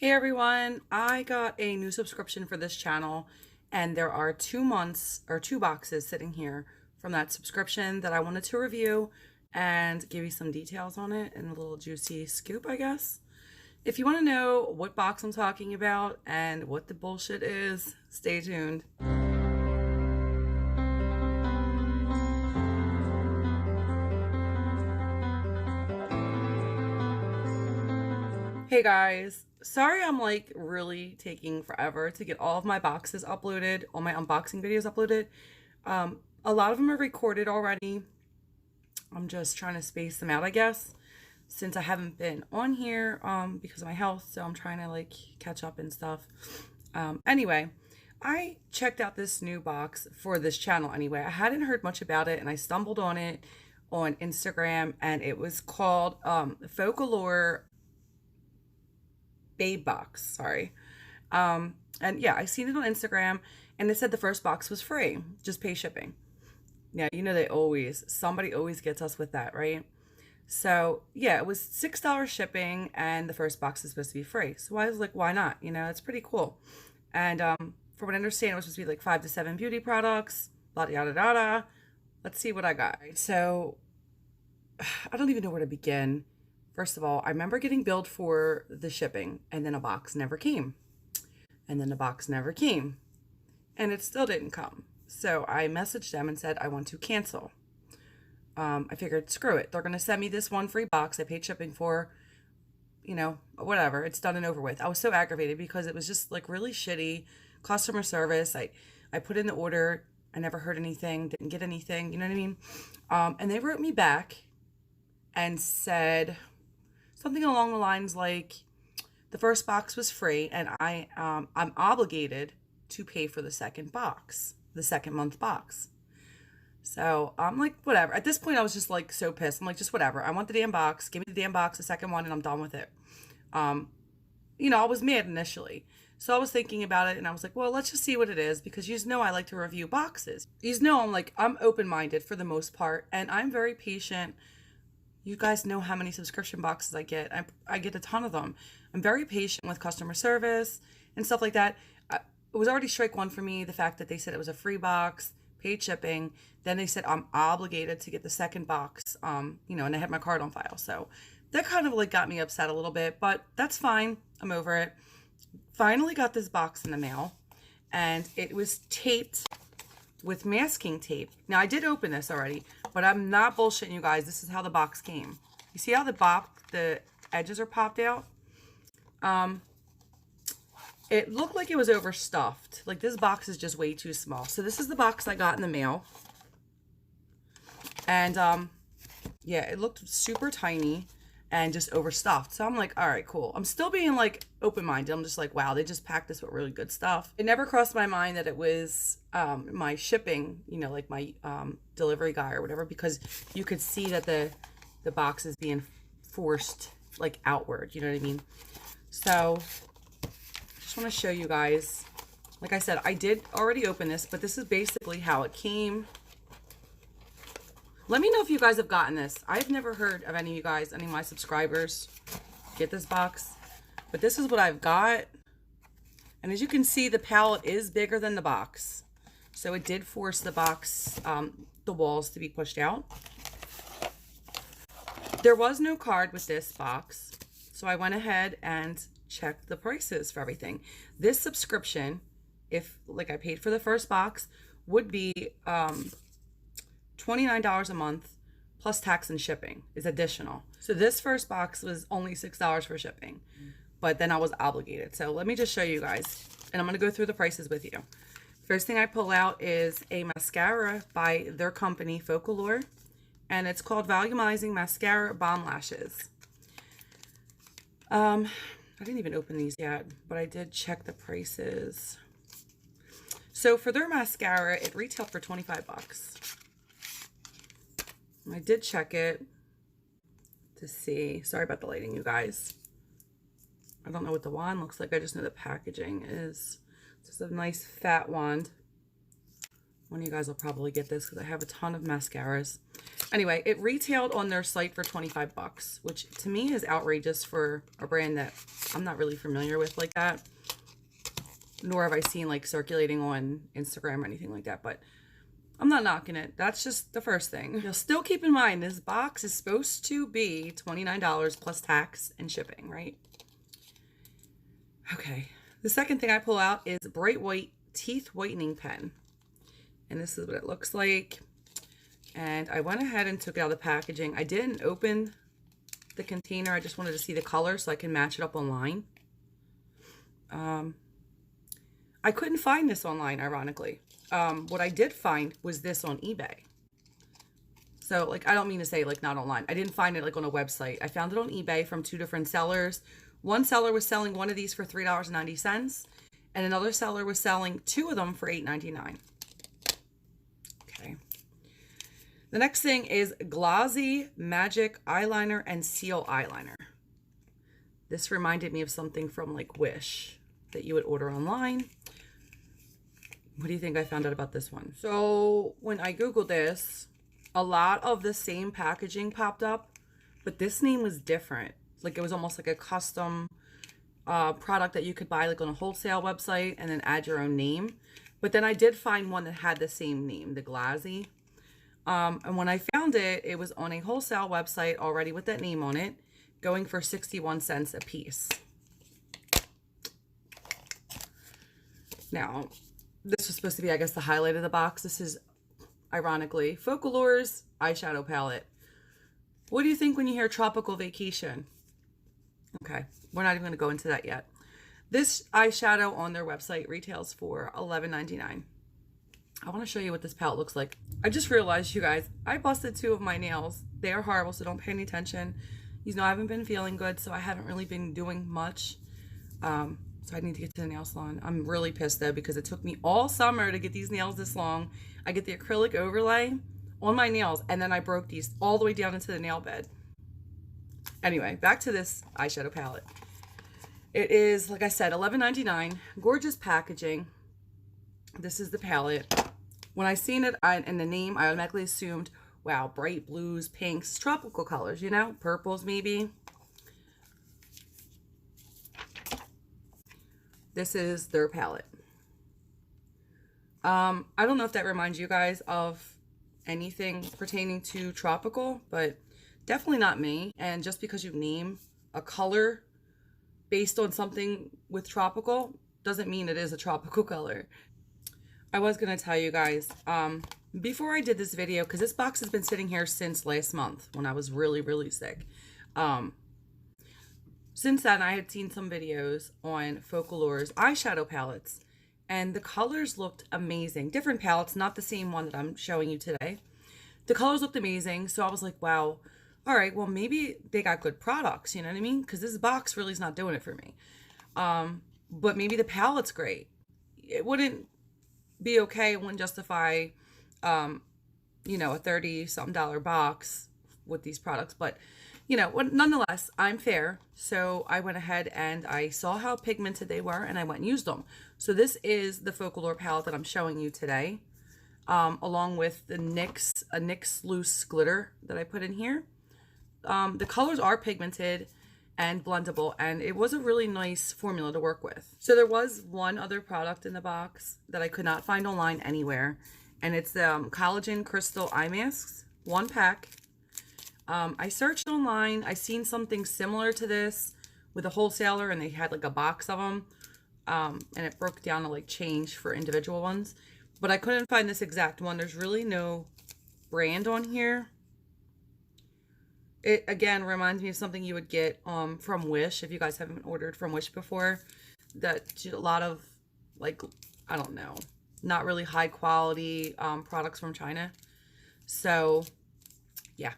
Hey everyone, I got a new subscription for this channel and there are 2 months or 2 boxes sitting here from that subscription that I wanted to review and give you some details on it and a little juicy scoop, I guess. If you want to know what box I'm talking about and what the bullshit is, stay tuned. Hey guys, sorry I'm like really taking forever to get all of my boxes uploaded, all my unboxing videos uploaded. A lot of them are recorded already. I'm just trying to space them out, I guess, since I haven't been on here because of my health, so I'm trying to like catch up and stuff. Anyway, I checked out this new box for this channel anyway. I hadn't heard much about it and I stumbled on it on Instagram and it was called Focallure Babe Box, sorry. And yeah, I seen it on Instagram and it said the first box was free, just pay shipping. Yeah, you know somebody always gets us with that, right? So yeah, it was $6 shipping and the first box is supposed to be free. So I was like, why not? You know, it's pretty cool. And from what I understand, it was supposed to be like 5 to 7 beauty products, blah, yada, yada. Let's see what I got. So I don't even know where to begin. First of all, I remember getting billed for the shipping and then a box never came. And then the box never came. And it still didn't come. So I messaged them and said, I want to cancel. I figured, screw it. They're going to send me this one free box I paid shipping for. You know, whatever. It's done and over with. I was so aggravated because it was just like really shitty customer service. I put in the order. I never heard anything. Didn't get anything. You know what I mean? And they wrote me back and said something along the lines like, the first box was free and I'm obligated to pay for the second box, the second month box. So I'm like, whatever. At this point, I was just like so pissed. I'm like, just whatever. I want the damn box. Give me the damn box, the second one, and I'm done with it. You know, I was mad initially. So I was thinking about it and I was like, well, let's just see what it is because you know I like to review boxes. You know I'm open-minded for the most part and I'm very patient. You guys know how many subscription boxes I get. I get a ton of them. I'm very patient with customer service and stuff like that. It was already strike one for me, the fact that they said it was a free box, paid shipping. Then they said I'm obligated to get the second box, you know, and I had my card on file. So that kind of like got me upset a little bit, but that's fine. I'm over it. Finally got this box in the mail and it was taped with masking tape. Now I did open this already, but I'm not bullshitting you guys. This is how the box came. You see how the edges are popped out? It looked like it was overstuffed. Like this box is just way too small. So this is the box I got in the mail. And yeah, it looked super tiny and just overstuffed. So I'm like, all right, cool. I'm still being like open-minded. I'm just like, wow, they just packed this with really good stuff. It never crossed my mind that it was my shipping, you know, like my delivery guy or whatever, because you could see that the box is being forced like outward, you know what I mean? So I just want to show you guys. Like I said, I did already open this, but this is basically how it came. Let me know if you guys have gotten this. I've never heard of any of you guys, any of my subscribers get this box, but this is what I've got. And as you can see, the palette is bigger than the box. So it did force the box, the walls to be pushed out. There was no card with this box. So I went ahead and checked the prices for everything. This subscription, if like I paid for the first box, would be $29 a month plus tax and shipping is additional. So this first box was only $6 for shipping, but then I was obligated. So let me just show you guys, and I'm going to go through the prices with you. First thing I pull out is a mascara by their company, Focallure, and it's called Volumizing Mascara Bomb Lashes. I didn't even open these yet, but I did check the prices. So for their mascara, it retailed for 25 bucks. I did check it to see. Sorry about the lighting, you guys. I don't know what the wand looks like. I just know the packaging is just a nice fat wand. One of you guys will probably get this because I have a ton of mascaras. Anyway, it retailed on their site for 25 bucks, which to me is outrageous for a brand that I'm not really familiar with like that. Nor have I seen like circulating on Instagram or anything like that, but I'm not knocking it. That's just the first thing. You'll still keep in mind this box is supposed to be $29 plus tax and shipping, right? Okay. The second thing I pull out is Bright White Teeth Whitening Pen. And this is what it looks like. And I went ahead and took out the packaging. I didn't open the container. I just wanted to see the color so I can match it up online. I couldn't find this online, ironically. What I did find was this on eBay. So, like, I don't mean to say, like, not online. I didn't find it, like, on a website. I found it on eBay from 2 different sellers. One seller was selling one of these for $3.90, and another seller was selling 2 of them for $8.99. Okay. The next thing is Glossy Magic Eyeliner and Seal Eyeliner. This reminded me of something from, like, Wish that you would order online. What do you think I found out about this one? So when I Googled this, a lot of the same packaging popped up, but this name was different. Like it was almost like a custom product that you could buy like on a wholesale website and then add your own name. But then I did find one that had the same name, the Glossy. And when I found it, it was on a wholesale website already with that name on it, going for 61 cents a piece. Now, this was supposed to be, I guess, the highlight of the box. This is, ironically, Focallure's eyeshadow palette. What do you think when you hear Tropical Vacation? Okay, we're not even going to go into that yet. This eyeshadow on their website retails for $11.99. I want to show you what this palette looks like. I just realized, you guys, I busted 2 of my nails. They are horrible, so don't pay any attention. You know, I haven't been feeling good, so I haven't really been doing much. So I need to get to the nail salon. I'm really pissed though because it took me all summer to get these nails this long. I get the acrylic overlay on my nails and then I broke these all the way down into the nail bed. Anyway, back to this eyeshadow palette. It is, like I said, $11.99. Gorgeous packaging. This is the palette. When I seen it in the name, I automatically assumed, wow, bright blues, pinks, tropical colors, you know, purples maybe. This is their palette. I don't know if that reminds you guys of anything pertaining to tropical, but definitely not me. And just because you name a color based on something with tropical doesn't mean it is a tropical color. I was going to tell you guys, before I did this video, because this box has been sitting here since last month when I was really, really sick. Since then, I had seen some videos on Focallure's eyeshadow palettes, and the colors looked amazing. Different palettes, not the same one that I'm showing you today. The colors looked amazing, so I was like, wow, all right, well, maybe they got good products, you know what I mean? Because this box really is not doing it for me. But maybe the palette's great. It wouldn't be okay, it wouldn't justify, you know, a $30-something box with these products, but you know, nonetheless, I'm fair. So I went ahead and I saw how pigmented they were and I went and used them. So this is the Focallure palette that I'm showing you today, along with the NYX Loose Glitter that I put in here. The colors are pigmented and blendable, and it was a really nice formula to work with. So there was one other product in the box that I could not find online anywhere, and it's the Collagen Crystal Eye Masks, 1 pack. I searched online. I seen something similar to this with a wholesaler, and they had like a box of them, and it broke down to like change for individual ones, but I couldn't find this exact one. There's really no brand on here. It again reminds me of something you would get from Wish, if you guys haven't ordered from Wish before. That a lot of, like, I don't know, not really high quality products from China. So yeah,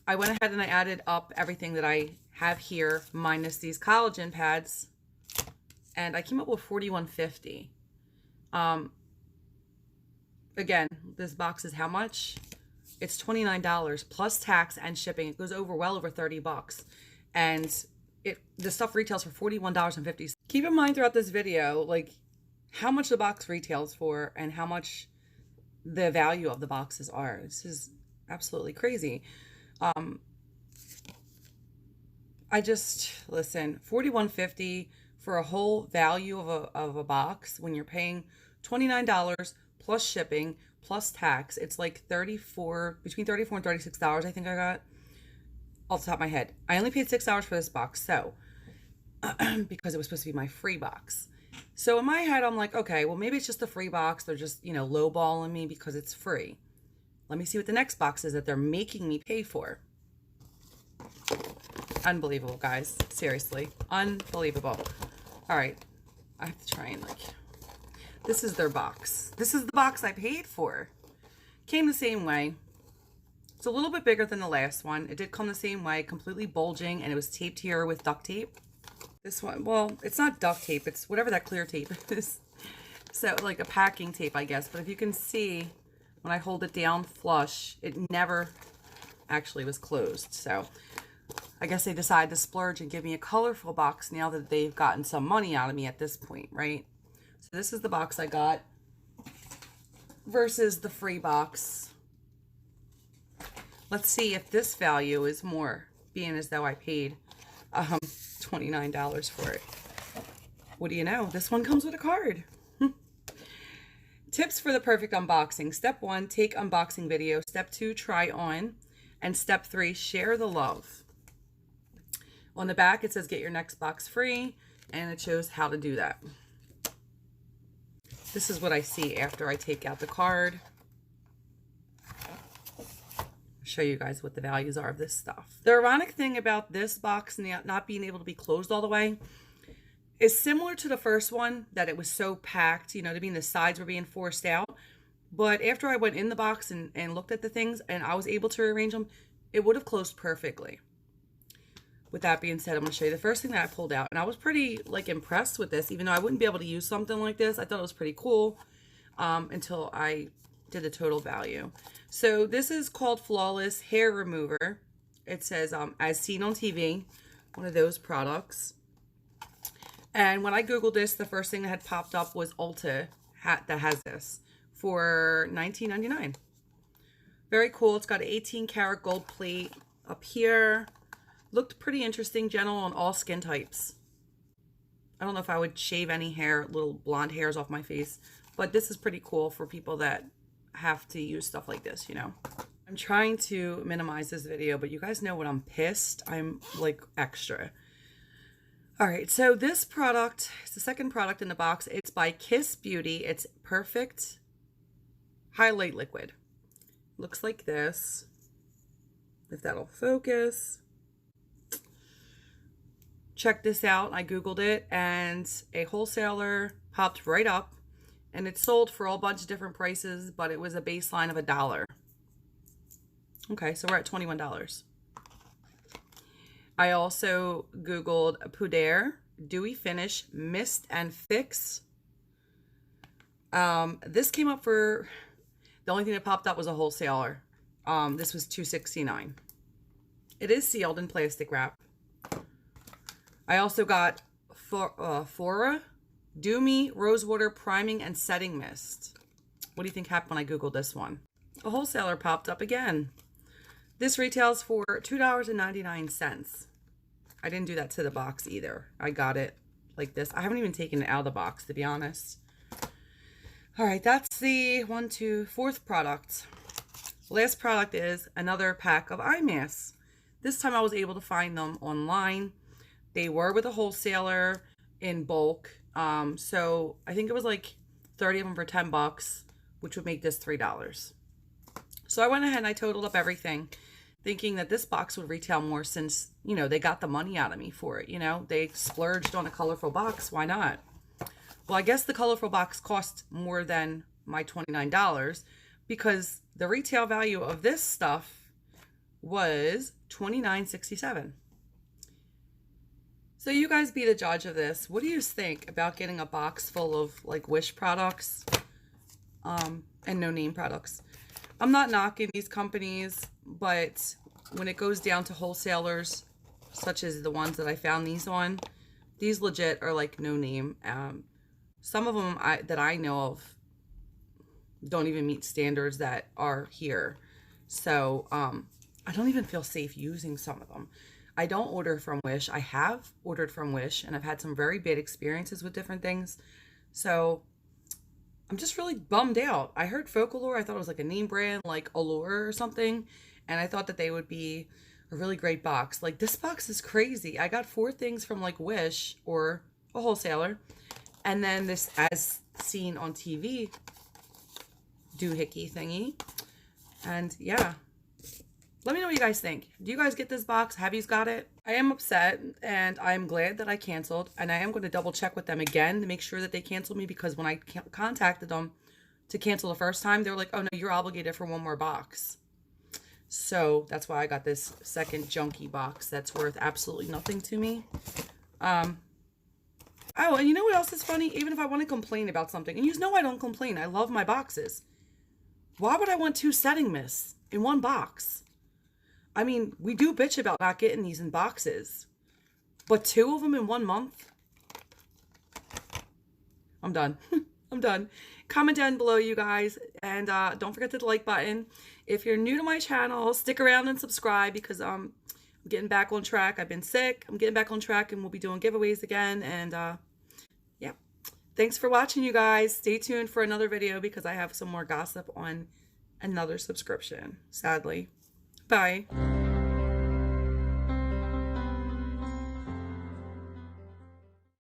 I went ahead and I added up everything that I have here minus these collagen pads, and I came up with $41.50. Again, this box is how much? It's $29 plus tax and shipping. It goes over well over 30 bucks. And the stuff retails for $41.50. Keep in mind throughout this video, like, how much the box retails for and how much the value of the boxes are. This is absolutely crazy. Um, I just listen, 41.50 for a whole value of a box when you're paying $29 plus shipping plus tax. It's like 34 between 34 and $36 I think I got off the top of my head. I only paid $6 for this box, so because it was supposed to be my free box. So in my head I'm like, okay, well maybe it's just a free box. They're just, lowballing me because it's free. Let me see what the next box is that they're making me pay for. Unbelievable, guys. Seriously. Unbelievable. All right. I have to try and this is their box. This is the box I paid for. Came the same way. It's a little bit bigger than the last one. It did come the same way, completely bulging, and it was taped here with duct tape. This one, well, it's not duct tape. It's whatever that clear tape is. So like a packing tape, I guess. But if you can see, when I hold it down flush, it never actually was closed. So I guess they decided to splurge and give me a colorful box now that they've gotten some money out of me at this point, right? So this is the box I got versus the free box. Let's see if this value is more, being as though I paid $29 for it. What do you know? This one comes with a card. Tips for the perfect unboxing. Step 1, take unboxing video. Step 2, try on. And step 3, share the love. On the back, it says get your next box free, and it shows how to do that. This is what I see after I take out the card. I'll show you guys what the values are of this stuff. The ironic thing about this box not being able to be closed all the way is similar to the first one, that it was so packed, the sides were being forced out. But after I went in the box and looked at the things and I was able to rearrange them, it would have closed perfectly. With that being said, I'm going to show you the first thing that I pulled out. And I was pretty impressed with this, even though I wouldn't be able to use something like this. I thought it was pretty cool until I did the total value. So this is called Flawless Hair Remover. It says, as seen on TV, one of those products. And when I Googled this, the first thing that had popped up was Ulta that has this for $19.99. Very cool. It's got an 18 karat gold plate up here. Looked pretty interesting, gentle on all skin types. I don't know if I would shave any hair, little blonde hairs off my face, but this is pretty cool for people that have to use stuff like this, I'm trying to minimize this video, but you guys know when I'm pissed, I'm extra. All right, so this product is the second product in the box. It's by Kiss Beauty. It's Perfect Highlight Liquid. Looks like this, if that'll focus. Check this out. I Googled it, and a wholesaler popped right up, and it sold for a whole bunch of different prices, but it was a baseline of $1. Okay, so we're at $21. I also Googled Poudre Dewy Finish Mist and Fix. This came up for, the only thing that popped up was a wholesaler. This was $2.69. It is sealed in plastic wrap. I also got Fora Do Me Rosewater Priming and Setting Mist. What do you think happened when I Googled this one? A wholesaler popped up again. This retails for $2.99. I didn't do that to the box either. I got it like this. I haven't even taken it out of the box, to be honest. All right, that's the fourth product. Last product is another pack of eye masks. This time I was able to find them online. They were with a wholesaler in bulk. So I think it was 30 of them for $10, which would make this $3. So I went ahead and I totaled up everything, thinking that this box would retail more since, they got the money out of me for it. They splurged on a colorful box. Why not? Well, I guess the colorful box cost more than my $29 because the retail value of this stuff was $29.67. So you guys be the judge of this. What do you think about getting a box full of Wish products and no name products? I'm not knocking these companies, but when it goes down to wholesalers, such as the ones that I found these on, these legit are no name. Some of them that I know of, don't even meet standards that are here. So I don't even feel safe using some of them. I don't order from Wish. I have ordered from Wish, and I've had some very bad experiences with different things. So I'm just really bummed out. I heard Focallure. I thought it was like a name brand, like Allure or something. And I thought that they would be a really great box. Like, this box is crazy. I got 4 things from like Wish or a wholesaler. And then this, as seen on TV, doohickey thingy. And yeah, let me know what you guys think. Do you guys get this box? Have you got it? I am upset, and I'm glad that I canceled, and I am going to double check with them again to make sure that they canceled me, because when I contacted them to cancel the first time, they were like, oh no, you're obligated for 1 more box. So that's why I got this second Junkie box that's worth absolutely nothing to me. Oh, and you know what else is funny? Even if I want to complain about something, and you know I don't complain, I love my boxes. Why would I want 2 setting mists in 1 box? I mean, we do bitch about not getting these in boxes, but 2 of them in 1 month? I'm done. I'm done. Comment down below, you guys, and don't forget to the like button. If you're new to my channel, stick around and subscribe, because I'm getting back on track. I've been sick. I'm getting back on track, and we'll be doing giveaways again. And yeah, thanks for watching, you guys. Stay tuned for another video, because I have some more gossip on another subscription, sadly. Bye.